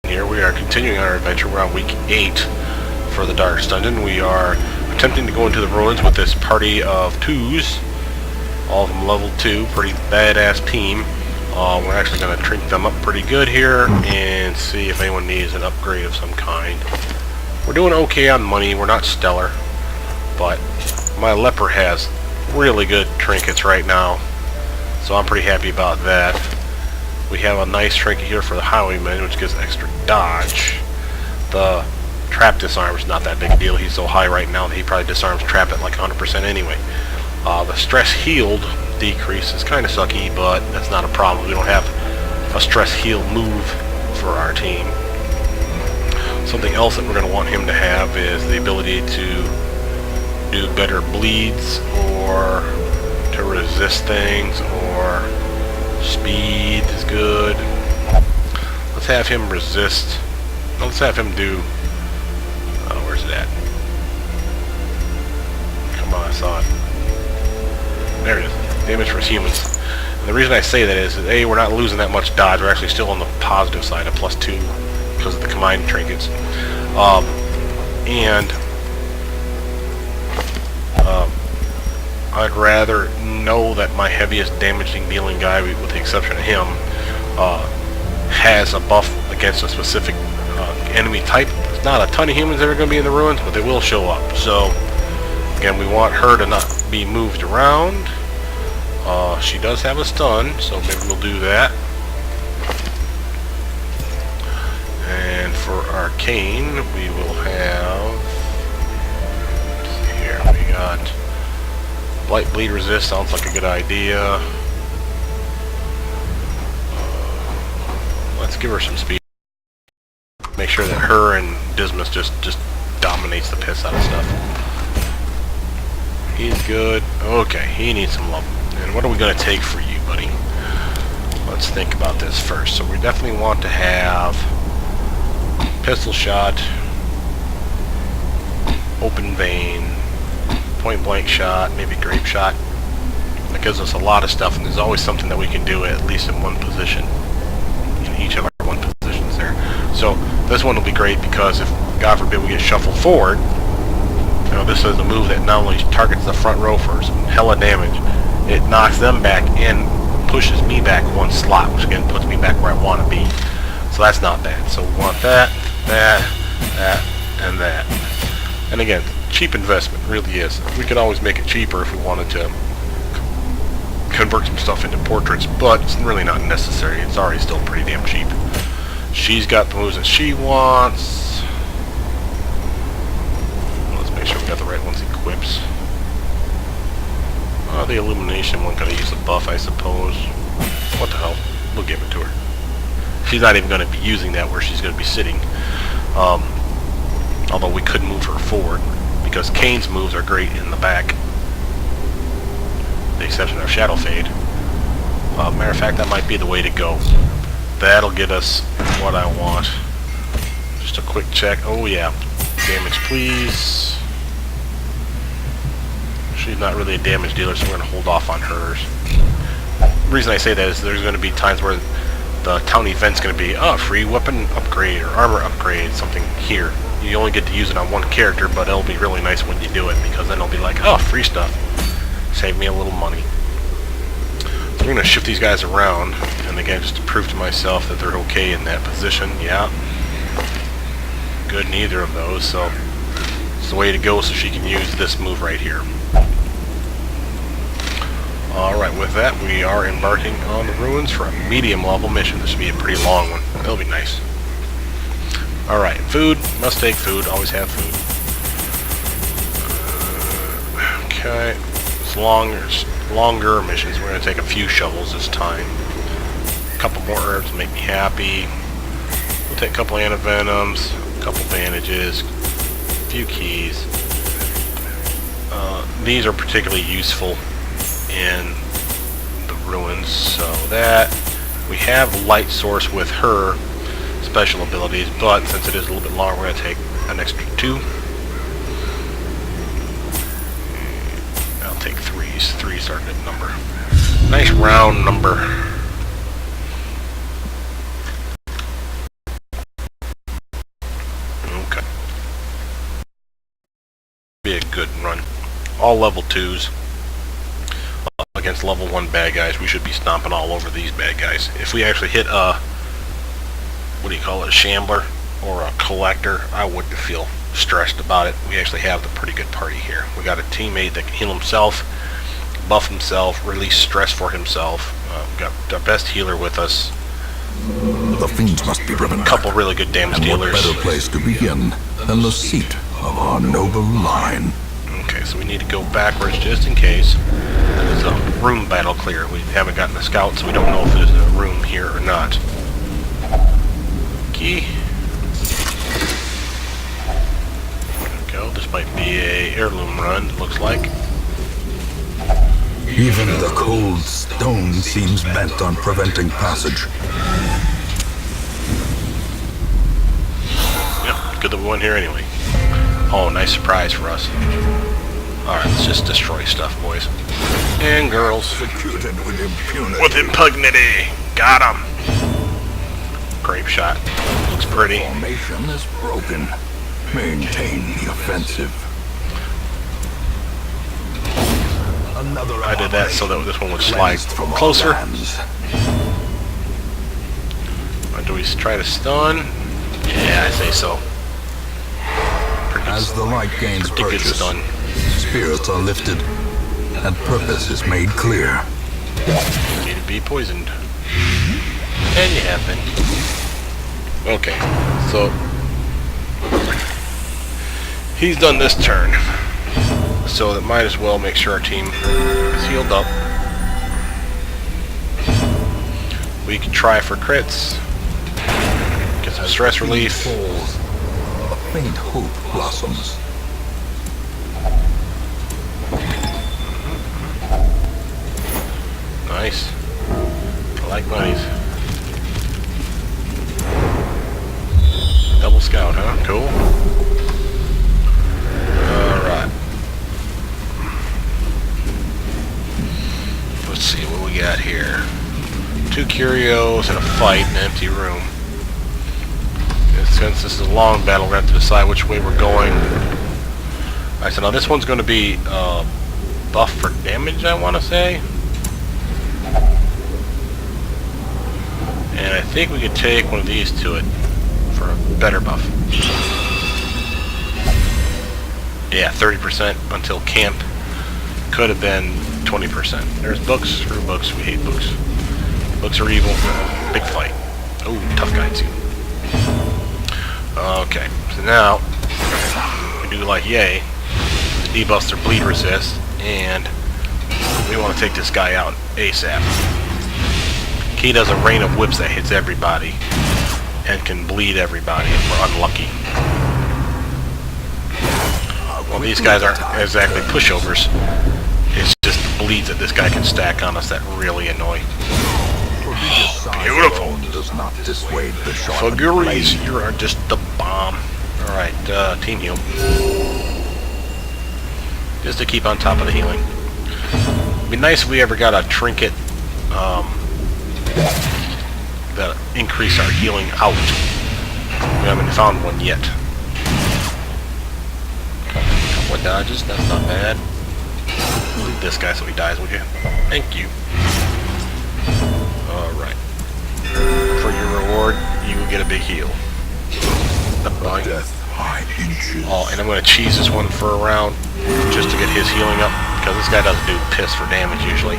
here. We are continuing our adventure. We're on week 8 for the Darkest Dungeon. We are attempting to go into the ruins with this party of 2s. All of them level 2. Pretty badass team. We're actually going to drink them up pretty good here and see if anyone needs an upgrade of some kind. We're doing okay on money. We're not stellar. But my leper has really good trinkets right now. So I'm pretty happy about that. We have a nice trinket here for the highwayman, which gives extra dodge. The trap disarm is not that big a deal. He's so high right now that he probably disarms trap at like 100% anyway. The stress healed decrease is kind of sucky, but that's not a problem. We don't have a stress heal move for our team. Something else that we're going to want him to have is the ability to do better bleeds, or to resist things, or speed is good. Let's have him resist. Let's have him do... where's it at? Come on, I saw it. There it is. Damage for humans. And the reason I say that is that A, we're not losing that much dodge. We're actually still on the positive side of +2 because of the combined trinkets. I'd rather know that my heaviest damaging dealing guy, with the exception of him, has a buff against a specific enemy type. There's not a ton of humans that are going to be in the ruins, but they will show up. So, again, we want her to not be moved around. She does have a stun, so maybe we'll do that. And for Arcane, we will have... let's see here, we got... Light bleed resist sounds like a good idea. Let's give her some speed. Make sure that her and Dismas just dominates the piss out of stuff. He's good. Okay, he needs some love. And what are we going to take for you, buddy? Let's think about this first. So we definitely want to have pistol shot, open vein, point blank shot, maybe grape shot. That gives us a lot of stuff, and there's always something that we can do at least in one position, in each of our one positions there. So this one will be great because if, God forbid, we get shuffled forward, you know, this is a move that not only targets the front row for some hella damage, it knocks them back and pushes me back one slot, which again puts me back where I want to be. So that's not bad. So we want that, and that. And again, cheap investment, really is. We could always make it cheaper if we wanted to convert some stuff into portraits, but it's really not necessary. It's already still pretty damn cheap. She's got the moves that she wants. Let's make sure we got the right ones equipped. The illumination one could have used a buff, I suppose. What the hell? We'll give it to her. She's not even going to be using that where she's going to be sitting. Although we could move her forward, because Kane's moves are great in the back. The exception of Shadow Fade. Matter of fact, that might be the way to go. That'll get us what I want. Just a quick check. Oh yeah. Damage, please. She's not really a damage dealer, so we're going to hold off on hers. The reason I say that is there's going to be times where the town event's going to be, free weapon upgrade or armor upgrade, something here. You only get to use it on one character, but it'll be really nice when you do it, because then it'll be like, oh, free stuff. Save me a little money. So we're going to shift these guys around, and again, just to prove to myself that they're okay in that position. Yeah. Good in either of those, so it's the way to go so she can use this move right here. Alright, with that, we are embarking on the ruins for a medium level mission. This should be a pretty long one. It'll be nice. Alright, food. Must take food. Always have food. Okay. It's longer missions. We're going to take a few shovels this time. A couple more herbs make me happy. We'll take a couple antivenoms, a couple bandages, a few keys. These are particularly useful in the ruins, so that we have light source with her special abilities, but since it is a little bit longer, we're going to take an extra 2. I'll take 3s. 3s are a good number. Nice round number. all level 2s. Against level 1 bad guys, we should be stomping all over these bad guys. If we actually hit a, what do you call it, a shambler or a collector, I wouldn't feel stressed about it. We actually have the pretty good party here. We got a teammate that can heal himself, buff himself, release stress for himself. We've got our best healer with us. The fiends must be driven a couple really good damage dealers. What better place to begin than the seat of our noble line? Okay, so we need to go backwards just in case. There's a room battle clear. We haven't gotten a scout, so we don't know if there's a room here or not. Key. There we go. This might be a heirloom run, it looks like. Even the cold stone seems bent on preventing passage. Yeah, good that we went here anyway. Oh, nice surprise for us. Alright, let's just destroy stuff, boys. And girls. Executed with impunity. With impunity. Got him. Grape shot. Looks pretty. Formation is broken. Maintain the offensive. Another I did that so that this one would slide closer. Or do we try to stun? Yeah, I say so. As the light gains purchase, stun. Spirits are lifted, and purpose is made clear. You need to be poisoned. And you have been. Okay, so he's done this turn. So that might as well make sure our team is healed up. We can try for crits. Get some stress relief. A faint hope blossoms. Nice. I like monies. Double scout, huh? Cool. Alright. Let's see what we got here. 2 curios and a fight in an empty room. And since this is a long battle, we're going to have to decide which way we're going. Alright, so now this one's going to be buff for damage, I want to say. And I think we could take one of these to it for a better buff. Yeah, 30% until camp. Could have been 20%. There's books. Screw books. We hate books. Books are evil. Big fight. Oh, tough guy too. Okay, so now we do like yay. Debuffs their bleed resist, and we want to take this guy out ASAP. He does a rain of whips that hits everybody and can bleed everybody if we're unlucky. Well, these guys aren't exactly pushovers. It's just the bleeds that this guy can stack on us that really annoy. Oh, beautiful. Does not dissuade the Figuries, you are just the bomb. Alright, team heal. Just to keep on top of the healing. It'd be nice if we ever got a trinket that increase our healing out. We haven't found one yet. Couple of dodges, that's not bad. Leave this guy so he dies, would you? Thank you. Alright. For your reward, you will get a big heal. Oh, and I'm going to cheese this one for a round just to get his healing up, because this guy doesn't do piss for damage usually.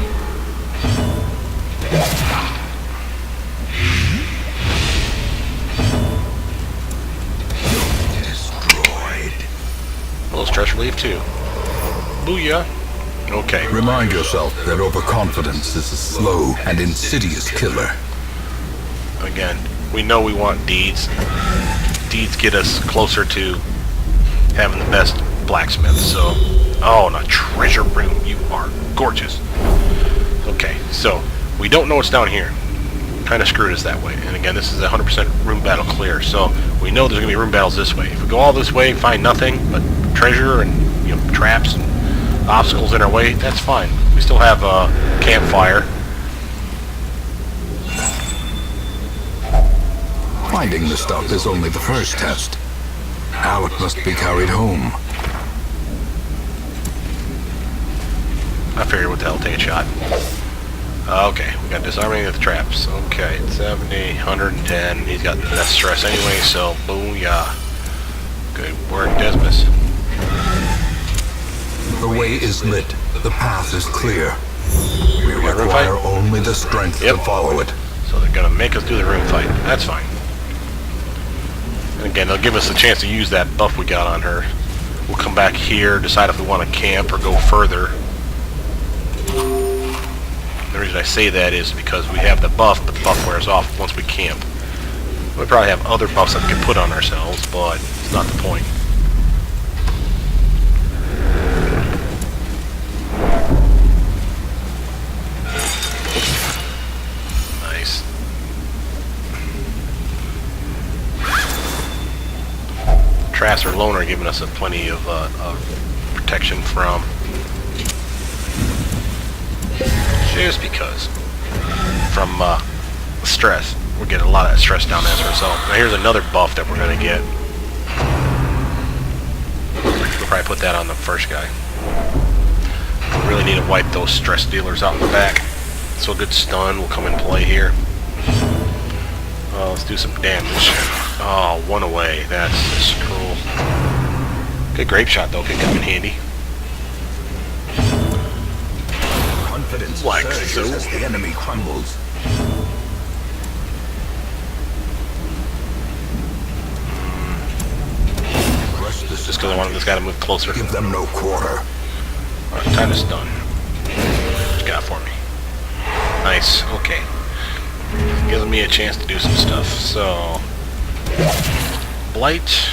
Destroyed. A little stress relief too. Booyah. Okay. Remind yourself that overconfidence is a slow and insidious killer. Again, we know we want deeds. Deeds get us closer to having the best blacksmith, so... Oh, and a treasure room. You are gorgeous. Okay, so we don't know what's down here. Kind of screwed us that way. And again, this is a 100% room battle clear, so we know there's going to be room battles this way. If we go all this way, find nothing but treasure and, you know, traps and obstacles in our way, that's fine. We still have a campfire. Finding the stuff is only the first test. Now it must be carried home. I figured what the hell, take a shot. Okay, we got disarming of the traps. Okay, 70, 110. He's got that stress anyway, so booyah. Good work, Desmus. The way is lit. The path is clear. We require only the strength to follow it. So they're gonna make us do the room fight. That's fine. And again, they'll give us the chance to use that buff we got on her. We'll come back here, decide if we want to camp or go further. The reason I say that is because we have the buff, but the buff wears off once we camp. We probably have other buffs that we can put on ourselves, but it's not the point. Nice. Traps or Loner giving us plenty of protection from. Just because. From stress. We're getting a lot of stress down as a result. Now here's another buff that we're going to get. We'll probably put that on the first guy. We really need to wipe those stress dealers out in the back. So a good stun will come in play here. Let's do some damage. Oh, one away. That's just cruel. Good grape shot though, could come in handy. Confidence like surges so. as the enemy crumbles. Just because I wanted this guy to move closer. Give them no quarter. Alright, time to stun. What you got for me? Nice, okay. Gives me a chance to do some stuff. So, Blight.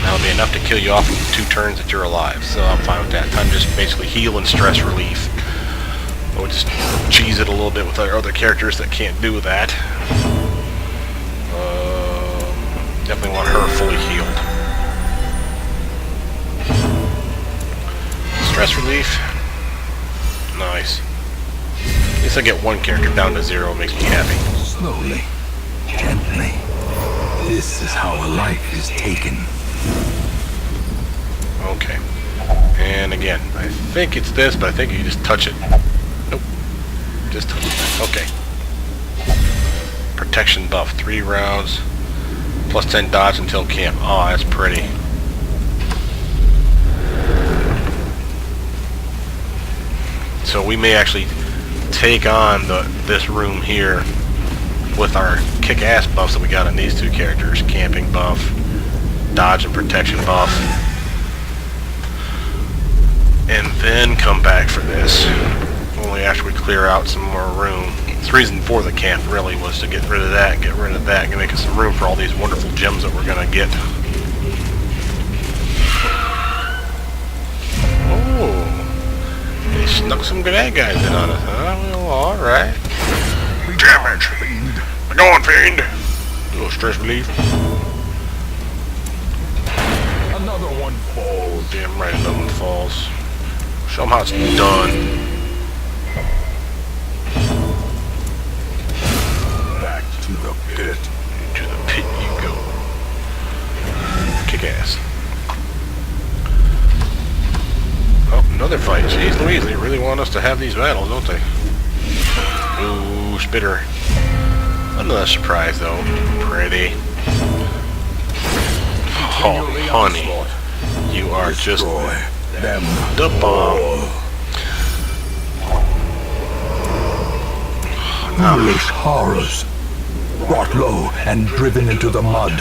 That'll be enough to kill you off in 2 turns that you're alive. So I'm fine with that. Time to just basically heal and stress relief. We'll just cheese it a little bit with our other characters that can't do that. Definitely want her fully healed. Stress relief. Nice. At least I get one character down to 0. Makes me happy. Slowly, gently. This is how a life is taken. Okay. And again, I think it's this, but I think you just touch it. Nope. Just touch it. Okay. Protection buff. 3 rounds. Plus 10 dodge until camp. Oh, that's pretty. So we may actually take on this room here with our kick-ass buffs that we got on these 2 characters. Camping buff, dodge and protection buff. And then come back for this. Only after we clear out some more room. The reason for the camp really was to get rid of that, and make us some room for all these wonderful gems that we're gonna get. Oh, they snuck some bad guys in on us, huh? Well, alright. Damage! We're going, fiend! A little stress relief. Another one falls. Damn right, another one falls. Show them how it's done. Back to the pit. To the pit you go. Kick ass. Oh, another fight. Jeez Louise, they really want us to have these battles, don't they? Ooh, spitter. Another surprise though. Pretty. Oh, honey. You are just them the bomb. Foolish horrors. Brought low and driven into the mud.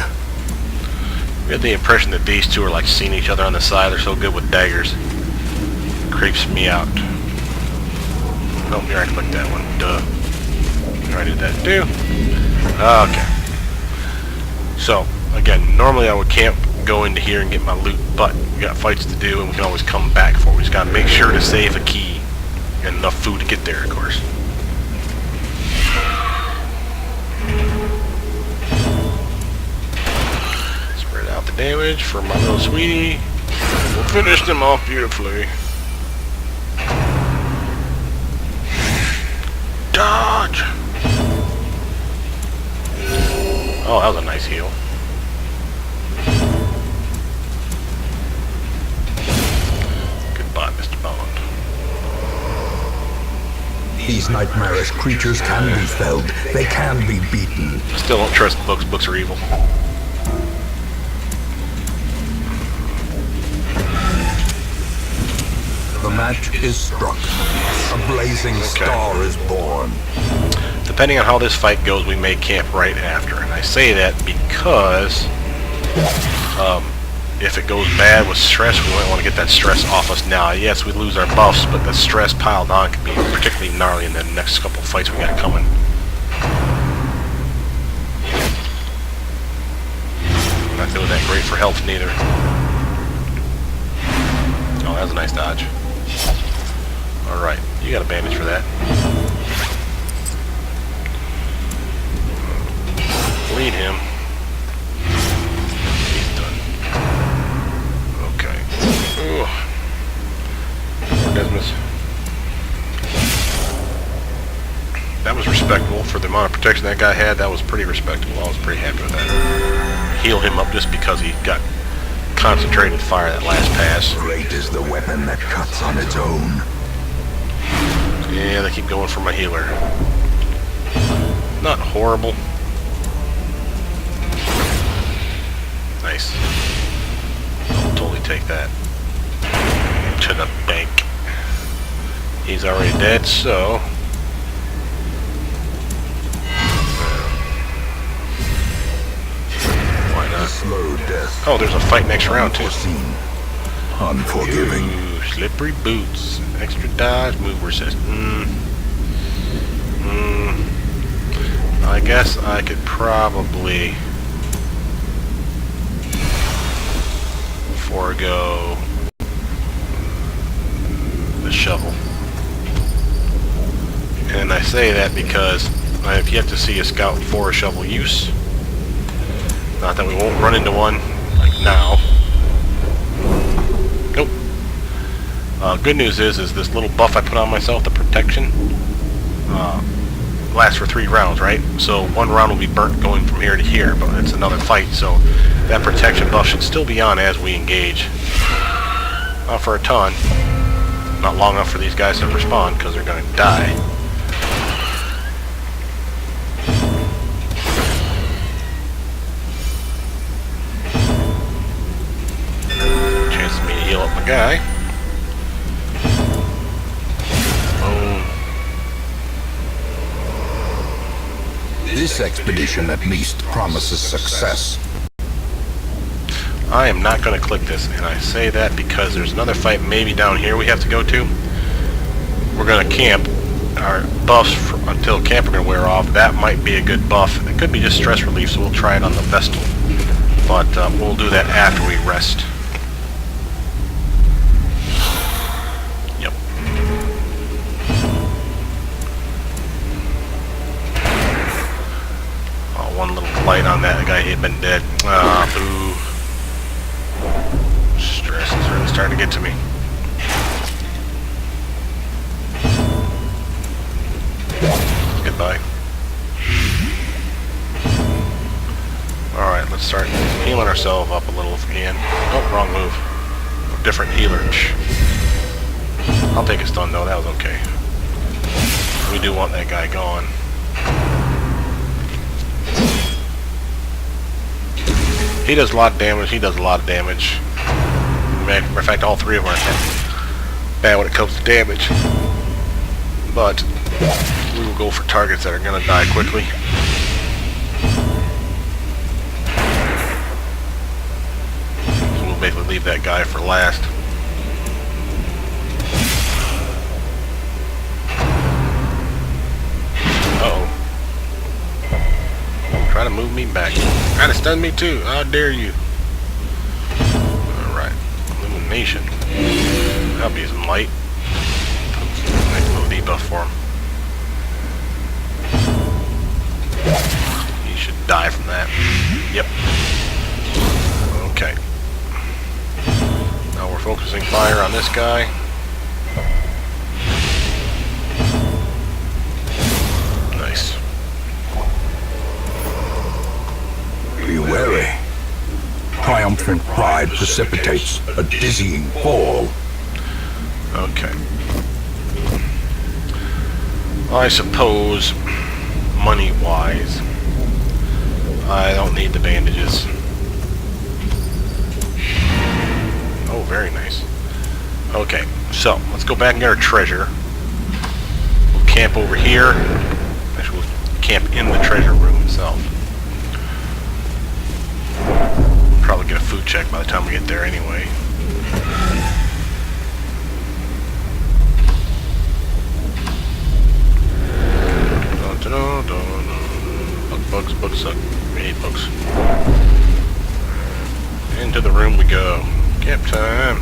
We had the impression that these 2 are like seeing each other on the side. They're so good with daggers. Creeps me out. Nope, you already clicked that one. Duh. You already did that too. Okay. So, again, normally I would camp, go into here and get my loot, but we got fights to do and we can always come back for it. We just gotta make sure to save a key and enough food to get there, of course. Spread out the damage for my little sweetie. We'll finish them off beautifully. Dodge! Oh, that was a nice heal. Goodbye, Mr. Bond. These nightmarish creatures can be felled. They can be beaten. Still don't trust books. Books are evil. The match is struck. A blazing star is born. Depending on how this fight goes, we may camp right after. And I say that because if it goes bad with stress, we might want to get that stress off us now. Yes, we lose our buffs, but the stress piled on could be particularly gnarly in the next couple fights we got coming. Not doing that great for health neither. Oh, that was a nice dodge. Alright, you got a bandage for that. Bleed him. He's done. Okay. Ooh. Poor Desmus. That was respectable for the amount of protection that guy had. That was pretty respectable. I was pretty happy with that. Heal him up just because he got concentrated fire that last pass. Great is the weapon that cuts on its own. Yeah, they keep going for my healer. Not horrible. Nice. I'll totally take that. To the bank. He's already dead, so... why not? Slow death. Oh, there's a fight next round, too. Unforgiving. Ooh, slippery boots. Extra dodge, move resist. I guess I could probably forego the shovel. And I say that because I have yet to see a scout for a shovel use. Not that we won't run into one, like now. Nope. Good news is this little buff I put on myself, the protection, lasts for 3 rounds, right? So 1 round will be burnt going from here to here, but it's another fight, so that protection buff should still be on as we engage. Not for a ton. Not long enough for these guys to respawn, because they're going to die. Chance for me to heal up my guy. This expedition at least promises success. I am not going to click this, and I say that because there's another fight maybe down here we have to go to. We're going to camp. Our buffs until camp are going to wear off. That might be a good buff. It could be just stress relief, so we'll try it on the Vestal. But we'll do that after we rest. Yep. Oh, one little blight on that. The guy had been dead. Ah, boo. Stress is really starting to get to me. Goodbye. Alright, let's start healing ourselves up a little if we can. Oh, wrong move. Different healer. I'll take a stun though, that was okay. We do want that guy gone. He does a lot of damage, he does a lot of damage. Matter of fact, all 3 of them are bad when it comes to damage. But we will go for targets that are going to die quickly. So we'll basically leave that guy for last. Uh-oh. Try to move me back. Try to stun me too. How dare you. Alright. Illumination. That'll be some light. Nice little debuff for him. He should die from that. Yep. Okay. Now we're focusing fire on this guy. Nice. Be wary. Triumphant pride precipitates a dizzying fall. Okay. I suppose, money-wise, I don't need the bandages. Oh, very nice. Okay, so let's go back and get our treasure. We'll camp over here. Actually, we'll camp in the treasure room itself. Probably get a food check by the time we get there anyway. Bugs suck. We hate bugs. Into the room we go. Camp time.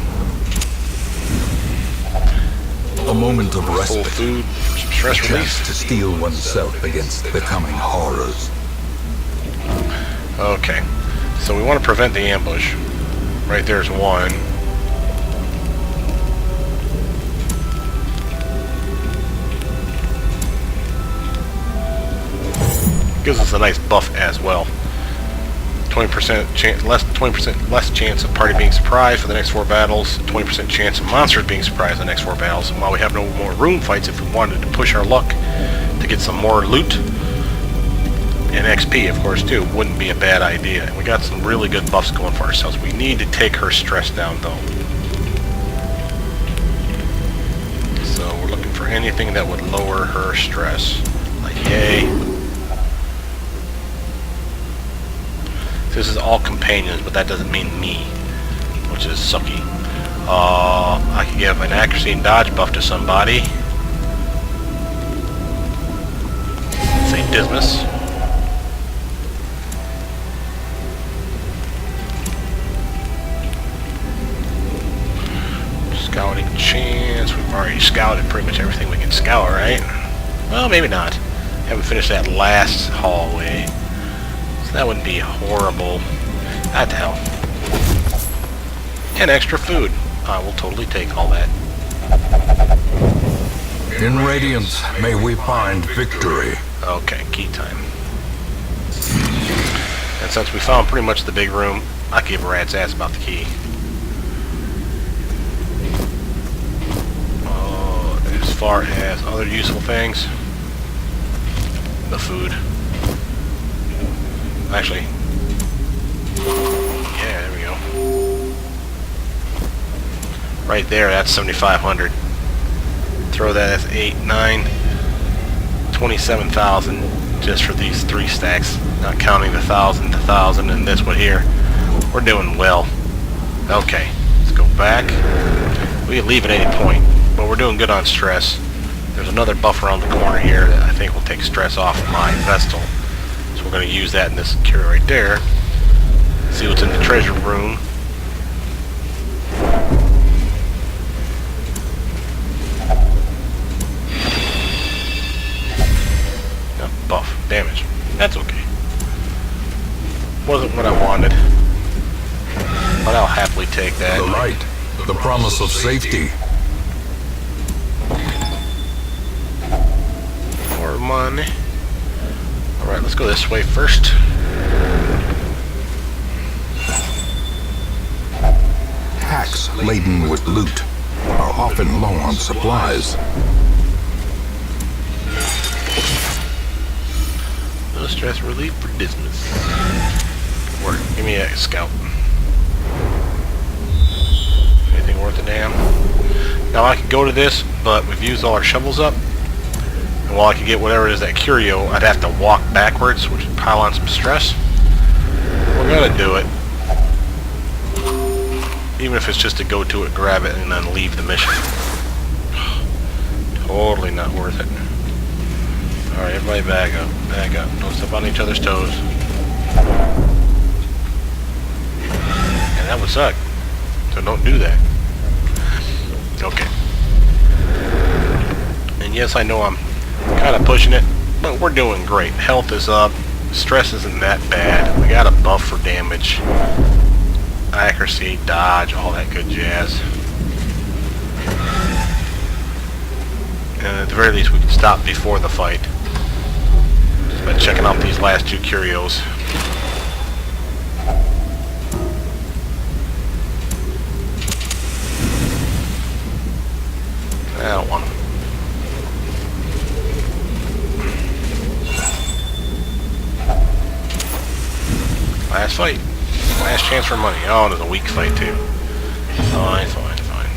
A moment of Full respite. food, some stress Chance relief. to steel oneself against the coming horrors. Okay, so we want to prevent the ambush. Right there's one. Gives us a nice buff as well. 20% chance, 20% less chance of party being surprised for the next 4 battles. 20% chance of monsters being surprised in the next 4 battles. And while we have no more room fights, if we wanted to push our luck to get some more loot and XP, of course, too, wouldn't be a bad idea. And we got some really good buffs going for ourselves. We need to take her stress down, though. So we're looking for anything that would lower her stress. Like, yay. This is all companions, but that doesn't mean me, which is sucky. I could give an accuracy and dodge buff to somebody. Say Dismas. Scouting chance. We've already scouted pretty much everything we can scout, right? Well, maybe not. Haven't finished that last hallway. So that wouldn't be horrible. What the hell? And extra food. I will totally take all that. In Radiance, may we find victory. Okay, key time. And since we found pretty much the big room, I give a rat's ass about the key. As far as other useful things, the food. Actually, yeah, there we go. Right there, that's 7,500. Throw that as 8, 9, 27,000 just for these 3 stacks, not counting the 1,000, and this one here. We're doing well. Okay, let's go back. We can leave at any point, but we're doing good on stress. There's another buff around the corner here that I think will take stress off of my Vestal. So we're going to use that in this cure right there. See what's in the treasure room. Buff. Damage. That's okay. Wasn't what I wanted. But I'll happily take that. The light. The promise of safety. More money. Alright, let's go this way first. Packs laden with loot are often low on supplies. No stress relief for Dismas. Work. Give me a scout. Anything worth a damn? Now I could go to this, but we've used all our shovels up. And while I could get whatever it is that curio, I'd have to walk backwards, which would pile on some stress. We're gonna do it. Even if it's just to go to it, grab it, and then leave the mission. Totally not worth it. Alright, everybody back up. Back up. Don't step on each other's toes. And that would suck. So don't do that. Okay. And yes, I know I'm kind of pushing it, but we're doing great. Health is up. Stress isn't that bad. We got a buff for damage. Accuracy, dodge, all that good jazz. And at the very least, we can stop before the fight. Just by checking out these last 2 curios. I don't want them. fight. Last chance for money. Oh, there's a weak fight too. Fine, fine, fine.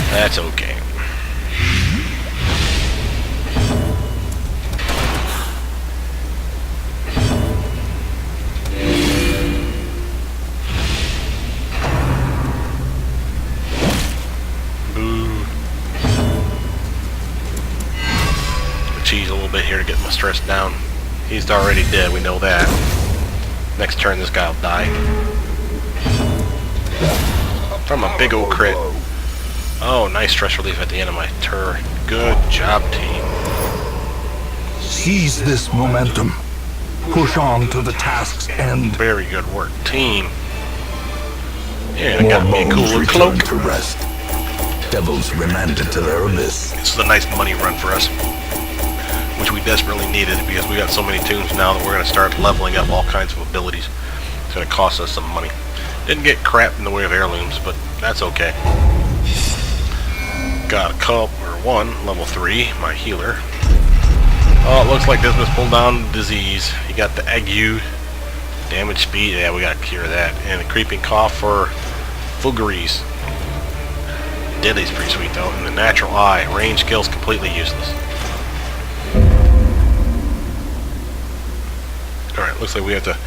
That's okay. Boo. Cheese a little bit here to get my stress down. He's already dead, we know that. Next turn this guy will die. From a big old crit. Oh, nice stress relief at the end of my turn. Good job, team. Seize this momentum. Push on to the task's end. Very good work, team. Yeah, I got me a cool little cloak. To rest. Devils remanded to their abyss. This is a nice money run for us, which we desperately needed because we got so many tunes now that we're going to start leveling up all kinds of abilities. It's going to cost us some money. Didn't get crap in the way of heirlooms, but that's okay. Got a cup, or one, level 3, my healer. Oh, it looks like this must pull down disease. You got the ague, damage speed, yeah, we got to cure that. And the creeping cough for Fuggeries. Deadly's pretty sweet though. And the natural eye, range skills completely useless. Alright, looks like we have to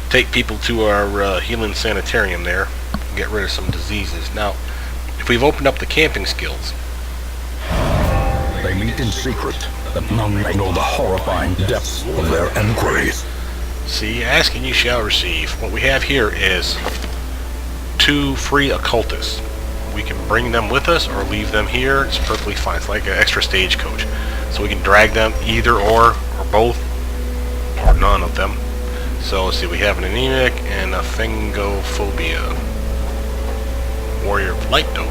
take people to our healing sanitarium there and get rid of some diseases. Now, if we've opened up the camping skills, they meet in secret, that none may know the horrifying depths of their enquiries. See, ask and you shall receive. What we have here is 2 free occultists. We can bring them with us or leave them here. It's perfectly fine. It's like an extra stagecoach. So we can drag them either or both, or none of them. So let's see, we have an anemic and a phengophobia. Warrior of light though.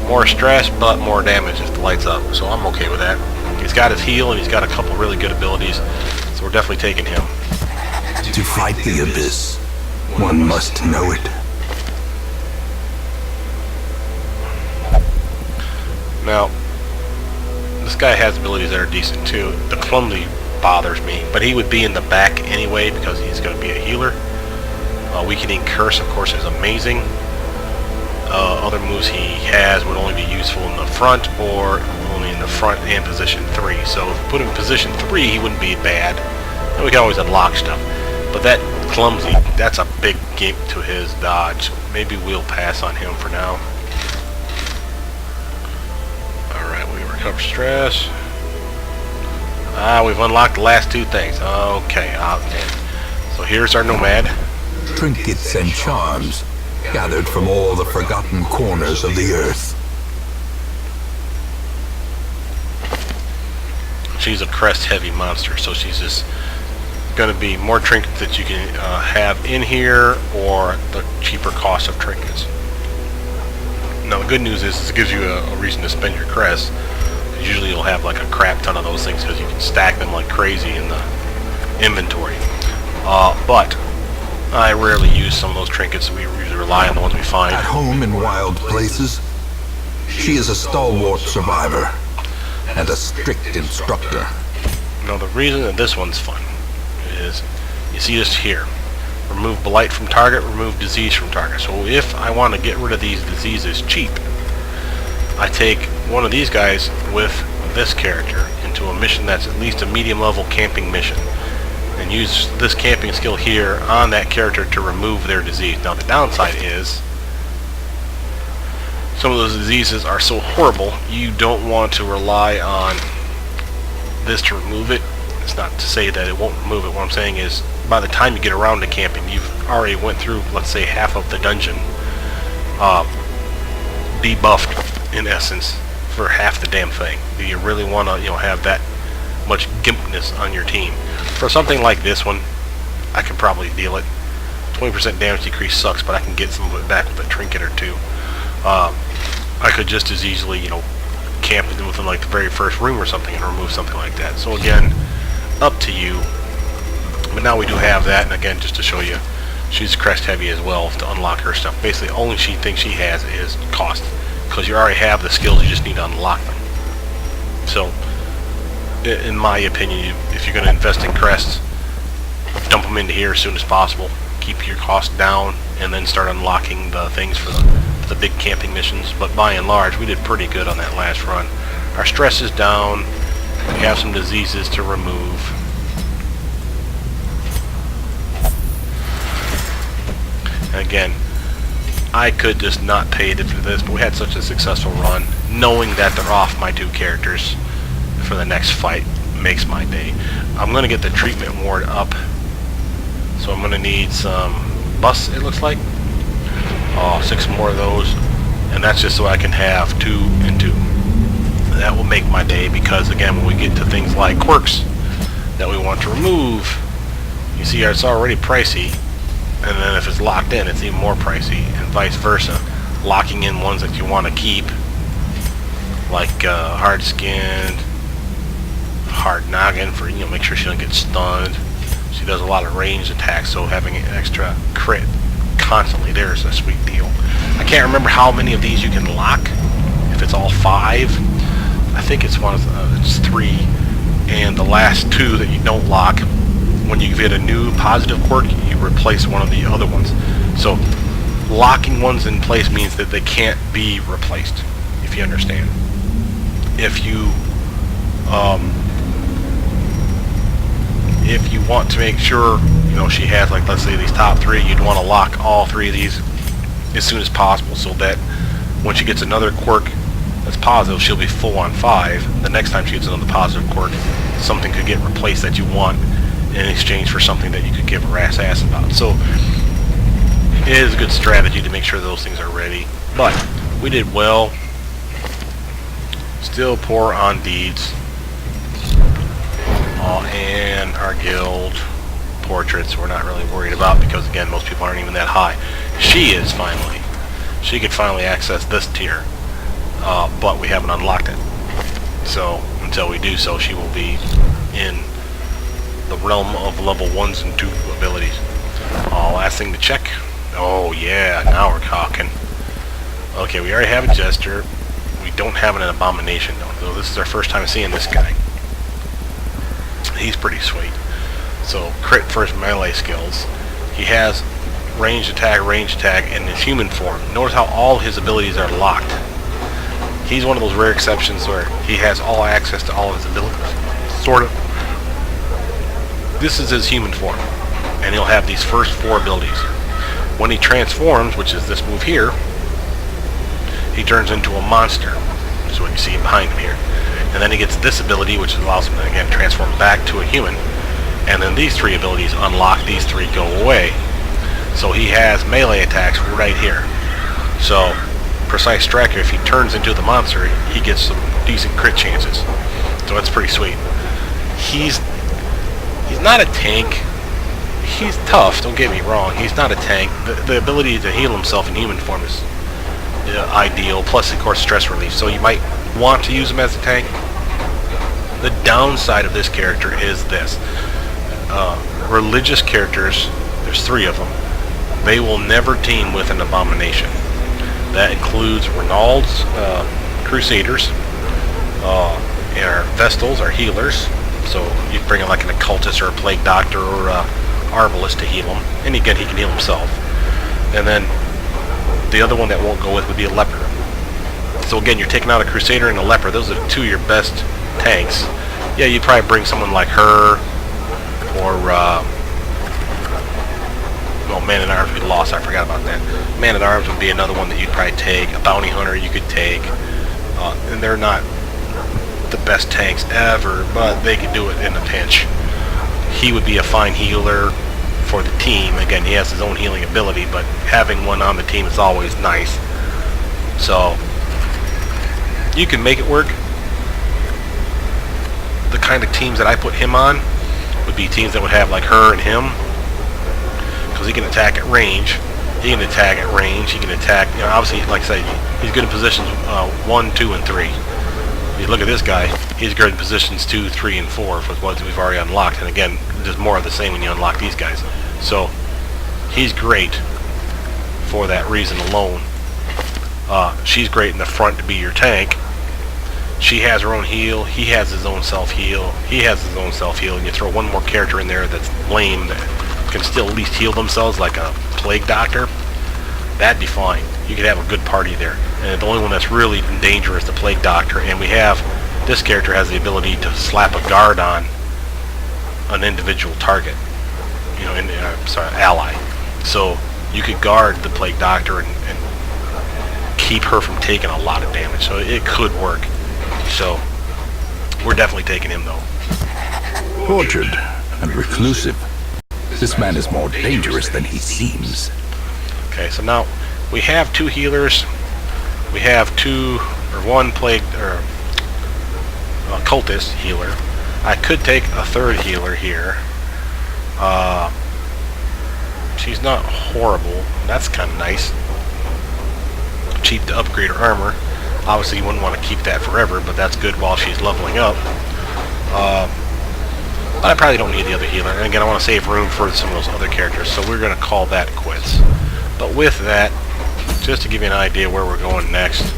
More stress, but more damage if the light's up. So I'm okay with that. He's got his heal and he's got a couple really good abilities. So we're definitely taking him. To fight the abyss, one must know it. Now, this guy has abilities that are decent too. The clumsy bothers me, but he would be in the back anyway because he's going to be a healer. Weakening Curse, of course, is amazing. Other moves he has would only be useful in the front or only in the front and position 3. So if we put him in position 3, he wouldn't be bad. And we can always unlock stuff. But that clumsy, that's a big gimp to his dodge. Maybe we'll pass on him for now. Alright, we recover stress. We've unlocked the last 2 things. Okay, so here's our nomad. Trinkets and charms, gathered from all the forgotten corners of the earth. She's a crest-heavy monster, so she's just going to be more trinkets that you can have in here, or the cheaper cost of trinkets. Now the good news is it gives you a reason to spend your crest. Usually you'll have like a crap ton of those things because you can stack them like crazy in the inventory. But I rarely use some of those trinkets. We usually rely on the ones we find. At home in wild places, she is a stalwart survivor and a strict instructor. Now the reason that this one's fun is, you see this here. Remove blight from target, remove disease from target. So if I want to get rid of these diseases cheap, I take one of these guys with this character into a mission that's at least a medium level camping mission, and use this camping skill here on that character to remove their disease. Now the downside is some of those diseases are so horrible you don't want to rely on this to remove it. It's not to say that it won't remove it. What I'm saying is by the time you get around to camping, you've already went through, let's say, half of the dungeon debuffed in essence for half the damn thing. Do you really want to, have that much gimpness on your team? For something like this one, I can probably deal it. 20% damage decrease sucks, but I can get some of it back with a trinket or 2. I could just as easily, camp within like the very first room or something and remove something like that. So again, up to you. But now we do have that, and again, just to show you, she's crest heavy as well to unlock her stuff. Basically, the only thing she has is cost, because you already have the skills, you just need to unlock them. So, in my opinion, if you're going to invest in crests, dump them into here as soon as possible. Keep your cost down, and then start unlocking the things for the big camping missions. But by and large, we did pretty good on that last run. Our stress is down. We have some diseases to remove. And again, I could just not pay for this, but we had such a successful run. Knowing that they're off my 2 characters for the next fight makes my day. I'm going to get the treatment ward up. So I'm going to need some bus, it looks like. 6 more of those. And that's just so I can have 2 and 2. That will make my day, because again, when we get to things like quirks that we want to remove, you see it's already pricey, and then if it's locked in, it's even more pricey, and vice versa. Locking in ones that you want to keep, like hard-skinned, hard noggin for, make sure she doesn't get stunned. She does a lot of ranged attacks, so having an extra crit constantly there is a sweet deal. I can't remember how many of these you can lock. If it's all 5. I think it's it's 3, and the last 2 that you don't lock, when you get a new positive quirk, you replace one of the other ones. So locking ones in place means that they can't be replaced, if you understand. If you want to make sure she has, like, let's say these top 3, you'd want to lock all 3 of these as soon as possible, so that when she gets another quirk that's positive, she'll be full on 5. The next time she gets another positive quirk, something could get replaced that you want in exchange for something that you could give a rat's ass about. So it is a good strategy to make sure those things are ready. But we did well. Still poor on deeds. And our guild portraits we're not really worried about, because again, most people aren't even that high. She is finally. She could finally access this tier. But we haven't unlocked it. So until we do so, she will be in the realm of level 1s and 2 abilities. Last thing to check. Oh yeah, now we're talking. Okay, we already have a Jester. We don't have an Abomination though. So this is our first time seeing this guy. He's pretty sweet. So crit for his melee skills. He has ranged attack, and his human form. Notice how all his abilities are locked. He's one of those rare exceptions where he has all access to all of his abilities. Sort of. This is his human form, and he'll have these first 4 abilities. When he transforms, which is this move here, he turns into a monster. That's what you see behind him here. And then he gets this ability, which allows him to again transform back to a human. And then these 3 abilities unlock, these 3 go away. So he has melee attacks right here. So Precise Striker, if he turns into the monster, he gets some decent crit chances. So that's pretty sweet. He's not a tank. He's tough, don't get me wrong. He's not a tank. The ability to heal himself in human form is ideal, plus of course stress relief. So you might want to use him as a tank. The downside of this character is this. Religious characters, there's 3 of them, they will never team with an Abomination. That includes Renault's Crusaders, our Vestals, our healers. So you bring in like an occultist or a plague doctor or a arbalist to heal him, and again he can heal himself. And then the other one that won't go with would be a leper. So again, you're taking out a Crusader and a leper. Those are 2 of your best tanks. Yeah, you'd probably bring someone like her, or well, Man-at-Arms we lost. I forgot about that. Man-at-Arms would be another one that you'd probably take. A Bounty Hunter you could take, and they're not the best tanks ever, but they could do it in a pinch. He would be a fine healer for the team. Again, he has his own healing ability, but having one on the team is always nice. So you can make it work. The kind of teams that I put him on would be teams that would have like her and him, because he can attack at range. He can attack at range. He can attack, obviously, like I say, he's good in positions 1, 2, and 3. You look at this guy, he's good in positions 2, 3, and 4 with what we've already unlocked. And again, there's more of the same when you unlock these guys. So he's great for that reason alone. She's great in the front to be your tank. She has her own heal. He has his own self-heal. He has his own self-heal. And you throw one more character in there that's lame, can still at least heal themselves, like a plague doctor, that'd be fine. You could have a good party there. And the only one that's really in danger is the plague doctor. And we have, this character has the ability to slap a guard on an individual target, you know, ally. So you could guard the plague doctor and keep her from taking a lot of damage. So it could work. So we're definitely taking him though. Tortured and reclusive. This man is more dangerous than he seems. Okay, so now we have 2 healers. We have one plague or cultist healer. I could take a 3rd healer here. She's not horrible. That's kind of nice. Cheap to upgrade her armor. Obviously, you wouldn't want to keep that forever, but that's good while she's leveling up. But I probably don't need the other healer. And again, I want to save room for some of those other characters, so we're going to call that quits. But with that, just to give you an idea where we're going next,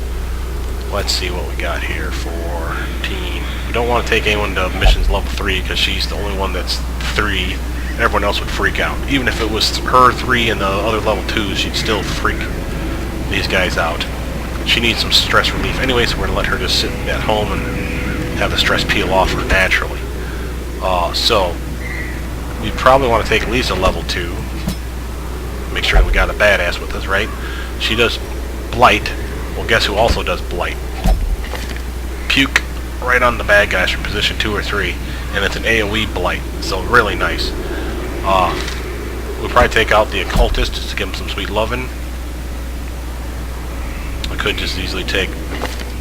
let's see what we got here for team. We don't want to take anyone to missions level 3 because she's the only one that's 3. Everyone else would freak out. Even if it was her 3 and the other level 2s, she'd still freak these guys out. She needs some stress relief anyway, so we're going to let her just sit at home and have the stress peel off her naturally. So we probably want to take at least a level 2. Make sure that we got a badass with us, right? She does blight. Well, guess who also does blight? Puke right on the bad guys from position 2 or 3, and it's an AoE blight, so really nice. We'll probably take out the occultist just to give him some sweet lovin'. I could just easily take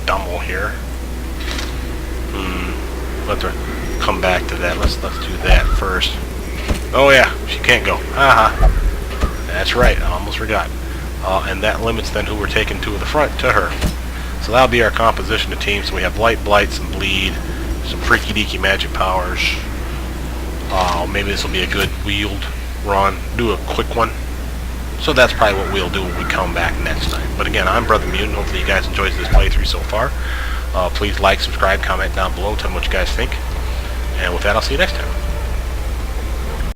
Dummel here. Let's come back to that. Let's do that first. Oh yeah, she can't go. Haha. That's right, I almost forgot. And that limits then who we're taking to the front to her. So that'll be our composition of teams. So we have Blight, some Bleed, some freaky deaky magic powers. Maybe this will be a good wheeled run. Do a quick one. So that's probably what we'll do when we come back next time. But again, I'm Brothermutant. Hopefully you guys enjoyed this playthrough so far. Please like, subscribe, comment down below. Tell me what you guys think. And with that, I'll see you next time.